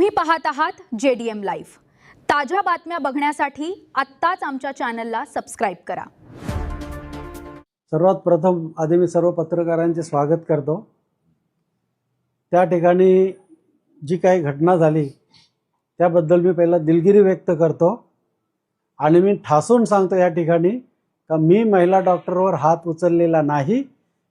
तुम्ही पाहत आहात JDM लाईव्ह। ताज्या बातम्या बघण्यासाठी आत्ताच आमच्या चॅनलला सबस्क्राइब करा। सर्वात प्रथम आधी मी सर्व पत्रकारांचे स्वागत करतो। त्या ठिकाणी जी काही घटना झाली त्याबद्दल मी पहिला दिलगिरी व्यक्त करतो आणि मी ठासून सांगतो या ठिकाणी का मी महिला डॉक्टरवर हात उचललेला नाही।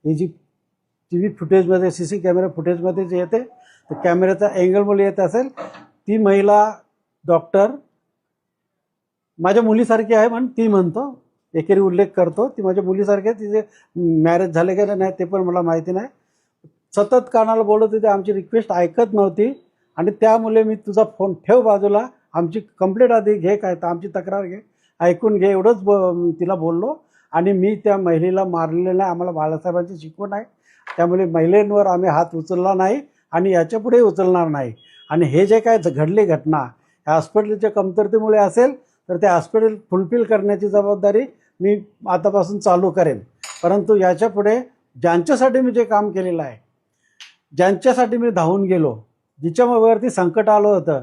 ही जी टीव्ही फुटेजमध्ये सीसी कॅमेरा फुटेजमध्ये जे येते तर कॅमेऱ्याचा अँगलमुळे येत असेल ती महिला डॉक्टर माझ्या मुलीसारखी आहे म्हणून ती म्हणतो, एकेरी उल्लेख करतो ती माझ्या मुलीसारखी आहे। तिचे मॅरेज झाले का नाही ते पण मला माहिती नाही। सतत कानाला बोलत होते, आमची रिक्वेस्ट ऐकत नव्हती आणि त्यामुळे मी तुझा फोन ठेव बाजूला, आमची कंप्लेंट आधी घे, काय तर आमची तक्रार घे, ऐकून घे, एवढंच तिला बोललो। आणि मी त्या महिलेला मारलेलं नाही, आम्हाला बाळासाहेबांची शिकवण आहे, त्यामुळे महिलांवर आम्ही हात उचलला नाही आणि याच्यापुढे उचलणार नाही। आणि हे जे काय घडली घटना ह्या हॉस्पिटलच्या कमतरतेमुळे असेल तर ते हॉस्पिटल फुलफिल करण्याची जबाबदारी मी आतापासून चालू करेन। परंतु याच्यापुढे ज्यांच्यासाठी मी जे काम केलेलं आहे, ज्यांच्यासाठी मी धावून गेलो, जिच्यावरती संकट आलं होतं,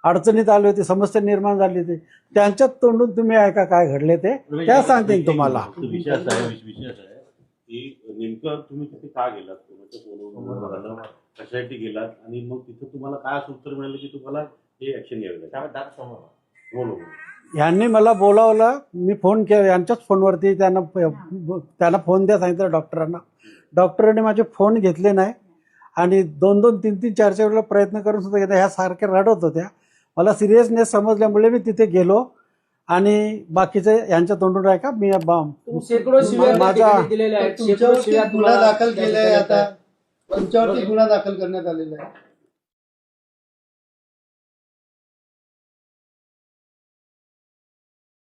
अडचणीत आली होती, समस्या निर्माण झाली होती, त्यांच्यात तोंडून तुम्ही ऐका काय घडले ते त्या सांगतील तुम्हाला। विषय आहे की नेमकं तुम्ही तिथे का गेलात, कशासाठी गेलात आणि मग तिथे तुम्हाला काय असं उत्तर मिळालं की तुम्हाला हे ऍक्शन घ्यावी लागेल? यांनी मला बोलावलं, मी फोन केला यांच्याच फोनवरती, त्यांना फोन द्या सांगितलं डॉक्टरांना। डॉक्टरांनी माझे फोन घेतले नाही आणि 2-2, 3-3, 4-4 वेळेला प्रयत्न करून सुद्धा घेतला। ह्या सारख्या रडत होत्या। मला सिरियसनेस समजल्यामुळे मी तिथे गेलो आणि बाकीचे यांच्या तोंडून राहिला मी माझा गुन्हा दाखल केलाय, आता तुमच्यावरती गुन्हा दाखल करण्यात आलेला आहे।